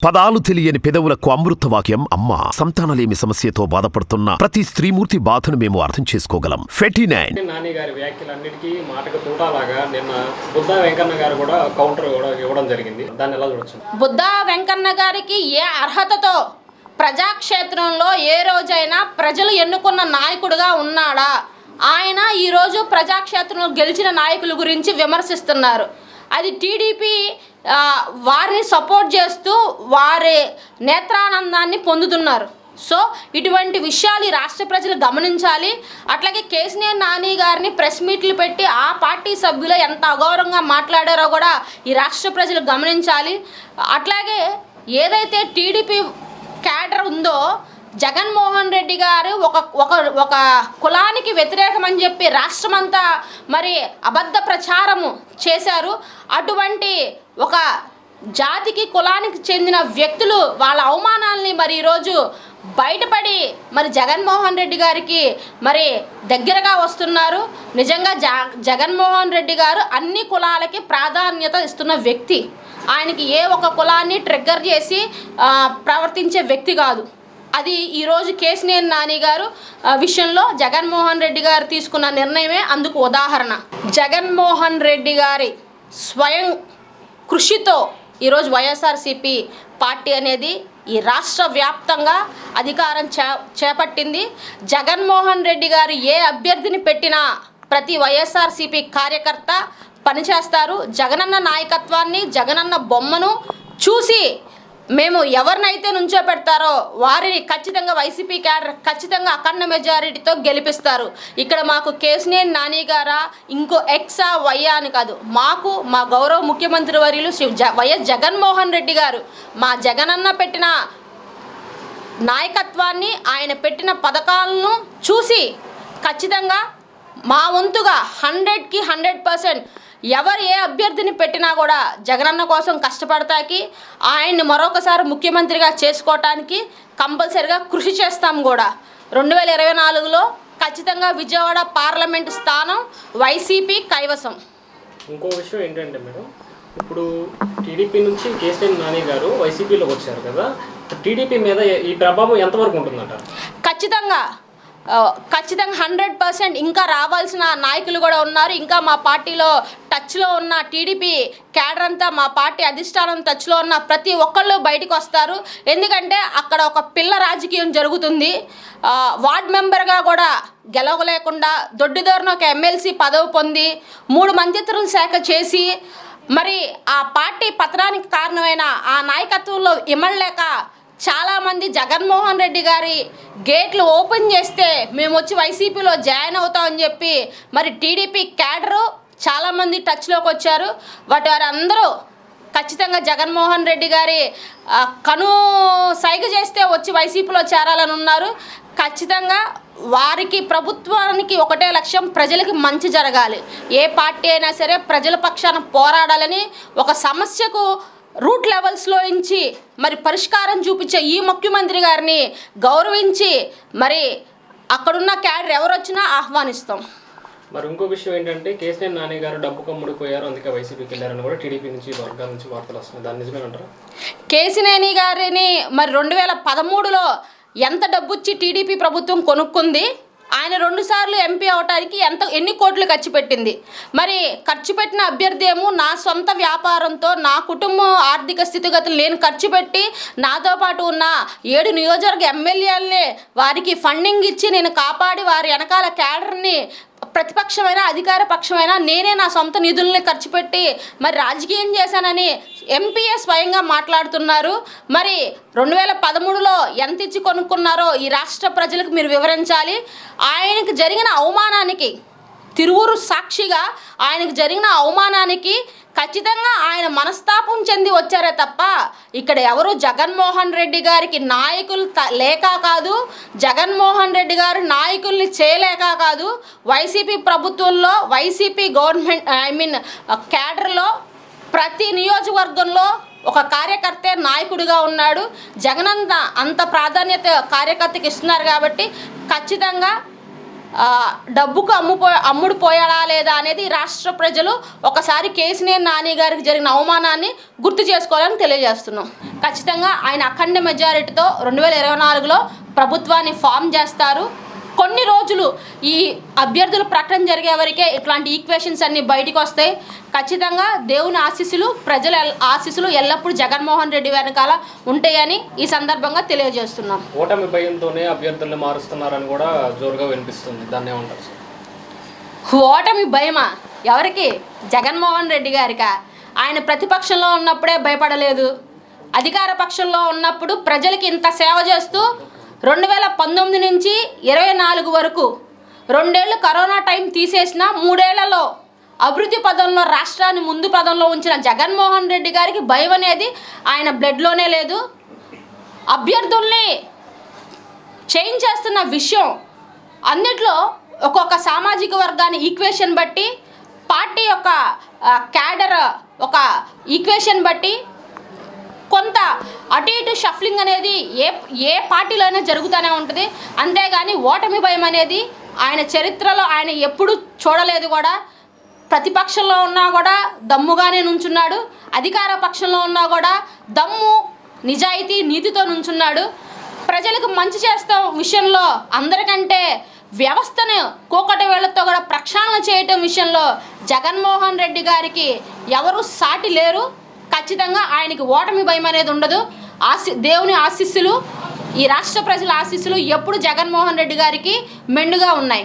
పదాలు తెలియని పెదవులకు అమృతవాక్యం అమ్మ. సంతానలేమి సమస్యతో బాధపడుతున్న ప్రతి స్త్రీమూర్తి బాధను మేము అర్థం చేసుకోగలం. ఫెటినైన్ నాని గారి వ్యాఖ్యలన్నిటికీ మాటకు తూటాలాగా నిన్న బుద్ధా వెంకన్న గారు కూడా కౌంటర్ ఇవ్వడం జరిగింది. దాన్ని ఎలా చూడొచ్చు? బుద్ధా వెంకన్న గారికి ఏ అర్హతతో ప్రజాక్షేత్రంలో ఏ రోజైనా ప్రజలు ఎన్నుకున్న నాయకుడిగా ఉన్నాడా? ఆయన ఈరోజు ప్రజాక్షేత్రంలో గెలిచిన నాయకుల గురించి విమర్శిస్తున్నారు. అది టీడీపీ వారిని సపోర్ట్ చేస్తూ వారి నేత్రానందాన్ని పొందుతున్నారు. సో ఇటువంటి విషయాలు ఈ రాష్ట్ర ప్రజలు గమనించాలి. అట్లాగే కేసీఆర్ నాని గారిని ప్రెస్ మీట్లు పెట్టి ఆ పార్టీ సభ్యులు ఎంత అగౌరవంగా మాట్లాడారో కూడా ఈ రాష్ట్ర ప్రజలు గమనించాలి. అట్లాగే ఏదైతే టీడీపీ క్యాడర్ ఉందో జగన్మోహన్ రెడ్డి గారు ఒక కులానికి వ్యతిరేకమని చెప్పి రాష్ట్రమంతా మరి అబద్ధ ప్రచారము చేశారు. అటువంటి ఒక జాతికి కులానికి చెందిన వ్యక్తులు వాళ్ళ అవమానాల్ని మరి ఈరోజు బయటపడి మరి జగన్మోహన్ రెడ్డి గారికి మరి దగ్గరగా వస్తున్నారు. నిజంగా జగన్మోహన్ రెడ్డి గారు అన్ని కులాలకి ప్రాధాన్యత ఇస్తున్న వ్యక్తి. ఆయనకి ఏ ఒక కులాన్ని ట్రిగ్గర్ చేసి ప్రవర్తించే వ్యక్తి కాదు. అది ఈరోజు కేసీఆర్ నాని గారు విషయంలో జగన్మోహన్ రెడ్డి గారు తీసుకున్న నిర్ణయమే అందుకు ఉదాహరణ. జగన్మోహన్ రెడ్డి గారి స్వయం కృషితో ఈరోజు వైఎస్ఆర్సీపీ పార్టీ అనేది ఈ రాష్ట్ర వ్యాప్తంగా అధికారం చేపట్టింది. జగన్మోహన్ రెడ్డి గారు ఏ అభ్యర్థిని పెట్టినా ప్రతి వైఎస్ఆర్సీపీ కార్యకర్త పనిచేస్తారు. జగనన్న నాయకత్వాన్ని, జగనన్న బొమ్మను చూసి మేము ఎవరినైతే నుంచో పెడతారో వారిని ఖచ్చితంగా వైసీపీ క్యాడర్ ఖచ్చితంగా అఖండ మెజారిటీతో గెలిపిస్తారు. ఇక్కడ మాకు కేసీఆర్ నాని గారా ఇంకో ఎక్సా వైయా అని కాదు, మాకు మా గౌరవ ముఖ్యమంత్రి వర్యులు వైఎస్ జగన్మోహన్ రెడ్డి గారు మా జగనన్న పెట్టిన నాయకత్వాన్ని, ఆయన పెట్టిన పథకాలను చూసి ఖచ్చితంగా మా వంతుగా 100కి 100% ఎవరు ఏ అభ్యర్థిని పెట్టినా కూడా జగనన్న కోసం కష్టపడతాకి, ఆయన్ని మరొకసారి ముఖ్యమంత్రిగా చేసుకోవటానికి కంపల్సరిగా కృషి చేస్తాం కూడా. 2024లో ఖచ్చితంగా విజయవాడ పార్లమెంటు స్థానం వైసీపీ కైవసం. ఇంకో విషయం ఏంటంటే మేడం, ఇప్పుడు టీడీపీ నుంచి కేసీఆర్ నాని గారు వైసీపీలోకి వచ్చారు కదా, టీడీపీ మీద ఈ ప్రభావం ఎంతవరకు ఉంటుందంట? ఖచ్చితంగా 100% ఇంకా రావాల్సిన నాయకులు కూడా ఉన్నారు. ఇంకా మా పార్టీలో టచ్లో ఉన్న టీడీపీ క్యాడర్ అంతా, మా పార్టీ అధిష్టానం టచ్లో ఉన్న ప్రతి ఒక్కళ్ళు బయటకు వస్తారు. ఎందుకంటే అక్కడ ఒక పిల్ల రాజకీయం జరుగుతుంది. వార్డ్ మెంబర్గా కూడా గెలవలేకుండా దొడ్డిదోరన ఒక ఎమ్మెల్సీ పదవి పొంది 3 మంత్రిత్వ శాఖ చేసి మరి ఆ పార్టీ పతనానికి కారణమైన ఆ నాయకత్వంలో ఇమడలేక చాలామంది జగన్మోహన్ రెడ్డి గారి గేట్లు ఓపెన్ చేస్తే మేము వచ్చి వైసీపీలో జాయిన్ అవుతామని చెప్పి మరి టీడీపీ క్యాడరు చాలామంది టచ్లోకి వచ్చారు. వారందరూ ఖచ్చితంగా జగన్మోహన్ రెడ్డి గారి కను సైగ చేస్తే వచ్చి వైసీపీలో చేరాలని ఉన్నారు. ఖచ్చితంగా వారికి ప్రభుత్వానికి ఒకటే లక్ష్యం, ప్రజలకి మంచి జరగాలి. ఏ పార్టీ అయినా సరే ప్రజల పక్షాన పోరాడాలని, ఒక సమస్యకు రూట్ లెవెల్స్లో నుంచి మరి పరిష్కారం చూపించే ఈ ముఖ్యమంత్రి గారిని గౌరవించి మరి అక్కడున్న క్యాడర్ ఎవరు వచ్చినా ఆహ్వానిస్తాం. మరి ఇంకో విషయం ఏంటంటే కేసీఆర్ నాని గారు డబ్బు కమ్ముడిపోయారు, అందుకే వైసీపీకి వెళ్ళారని కూడా టీడీపీ నుంచి వర్గాల నుంచి వార్తలు వస్తున్నాయి. దాన్ని నిజమేనంటారా? కేసీఆర్ నాని గారిని మరి 2013లో ఎంత డబ్బు ఇచ్చి టీడీపీ ప్రభుత్వం కొనుక్కుంది, ఆయన 2 సార్లు ఎంపీ అవడానికి ఎన్ని కోట్లు ఖర్చు పెట్టింది. మరి ఖర్చు పెట్టిన అభ్యర్థి ఏమో నా సొంత వ్యాపారంతో నా కుటుంబం ఆర్థిక స్థితిగతులు నేను ఖర్చు పెట్టి నాతో పాటు ఉన్న 7 నియోజకవర్గ ఎమ్మెల్యేలనే వారికి ఫండింగ్ ఇచ్చి నేను కాపాడి వారి వెనకాల క్యాడర్ని ప్రతిపక్షమైన అధికార పక్షమైనా నేనే నా సొంత నిధుల్ని ఖర్చు పెట్టి మరి రాజకీయం చేశానని ఎంపీఏ స్వయంగా మాట్లాడుతున్నారు. మరి 2013లో ఎంత ఇచ్చి కొనుక్కున్నారో ఈ రాష్ట్ర ప్రజలకు మీరు వివరించాలి. ఆయనకు జరిగిన అవమానానికి, తిరువురు సాక్షిగా ఆయనకు జరిగిన అవమానానికి ఖచ్చితంగా ఆయన మనస్తాపం చెంది వచ్చారే తప్ప ఇక్కడ ఎవరు జగన్మోహన్ రెడ్డి గారికి నాయకులు లేక కాదు, జగన్మోహన్ రెడ్డి గారు నాయకుల్ని చేయలేక కాదు. వైసీపీ ప్రభుత్వంలో, వైసీపీ గవర్నమెంట్ క్యాడర్లో ప్రతి నియోజకవర్గంలో ఒక కార్యకర్తే నాయకుడిగా ఉన్నాడు. జగన్ అంత ప్రాధాన్యత కార్యకర్తకి ఇస్తున్నారు కాబట్టి ఖచ్చితంగా డబ్బుకు అమ్ముడు పోయాడా లేదా అనేది రాష్ట్ర ప్రజలు ఒకసారి కేసినేని నాని గారికి జరిగిన అవమానాన్ని గుర్తు చేసుకోవాలని తెలియజేస్తున్నాం. ఖచ్చితంగా ఆయన అఖండ మెజారిటీతో 2024లో ప్రభుత్వాన్ని ఫామ్ చేస్తారు. కొన్ని రోజులు ఈ అభ్యర్థుల ప్రకటన జరిగే వరకే ఇట్లాంటి ఈక్వేషన్స్ అన్నీ బయటికి వస్తాయి. ఖచ్చితంగా దేవుని ఆశీస్సులు, ప్రజల ఆశీస్సులు ఎల్లప్పుడూ జగన్మోహన్ రెడ్డి వెనకాల ఉంటాయని ఈ సందర్భంగా తెలియజేస్తున్నాం. ఓటమి భయంతోనే అభ్యర్థుల్ని మారుస్తున్నారని కూడా జోరుగా వినిపిస్తుంది. దాన్ని ఏమంటారు సార్? ఓటమి భయమా? ఎవరికి? జగన్మోహన్ రెడ్డి గారికా? ఆయన ప్రతిపక్షంలో ఉన్నప్పుడే భయపడలేదు. అధికార పక్షంలో ఉన్నప్పుడు ప్రజలకి ఇంత సేవ చేస్తూ 2019 నుంచి 24 వరకు 2 ఏళ్ళు కరోనా టైం తీసేసిన 3 ఏళ్లలో అభివృద్ధి పదంలో రాష్ట్రాన్ని ముందు పదంలో ఉంచిన జగన్మోహన్ రెడ్డి గారికి భయం అనేది ఆయన బ్లడ్లోనే లేదు. అభ్యర్థుల్ని చేంజ్ చేస్తున్న విషయం అన్నిట్లో ఒక్కొక్క సామాజిక వర్గాన్ని ఈక్వేషన్ బట్టి, పార్టీ యొక్క క్యాడర్ ఒక ఈక్వేషన్ బట్టి కొంత అటు ఇటు షఫ్లింగ్ అనేది ఏ పార్టీలోనే జరుగుతూనే ఉంటుంది. అంతేగాని ఓటమి భయం అనేది ఆయన చరిత్రలో ఆయన ఎప్పుడు చూడలేదు. కూడా ప్రతిపక్షంలో ఉన్నా కూడా దమ్ముగానే నుంచున్నాడు, అధికార పక్షంలో ఉన్నా కూడా దమ్ము, నిజాయితీ, నీతితో నుంచున్నాడు. ప్రజలకు మంచి చేస్తాం విషయంలో అందరికంటే వ్యవస్థను కోకటి వేళ్లతో కూడా ప్రక్షాళన చేయటం విషయంలో జగన్మోహన్ రెడ్డి గారికి ఎవరు సాటి లేరు. ఖచ్చితంగా ఆయనకి ఓటమి భయం అనేది ఉండదు. దేవుని ఆశీస్సులు, ఈ రాష్ట్ర ప్రజల ఆశీస్సులు ఎప్పుడు జగన్మోహన్ రెడ్డి గారికి మెండుగా ఉన్నాయి.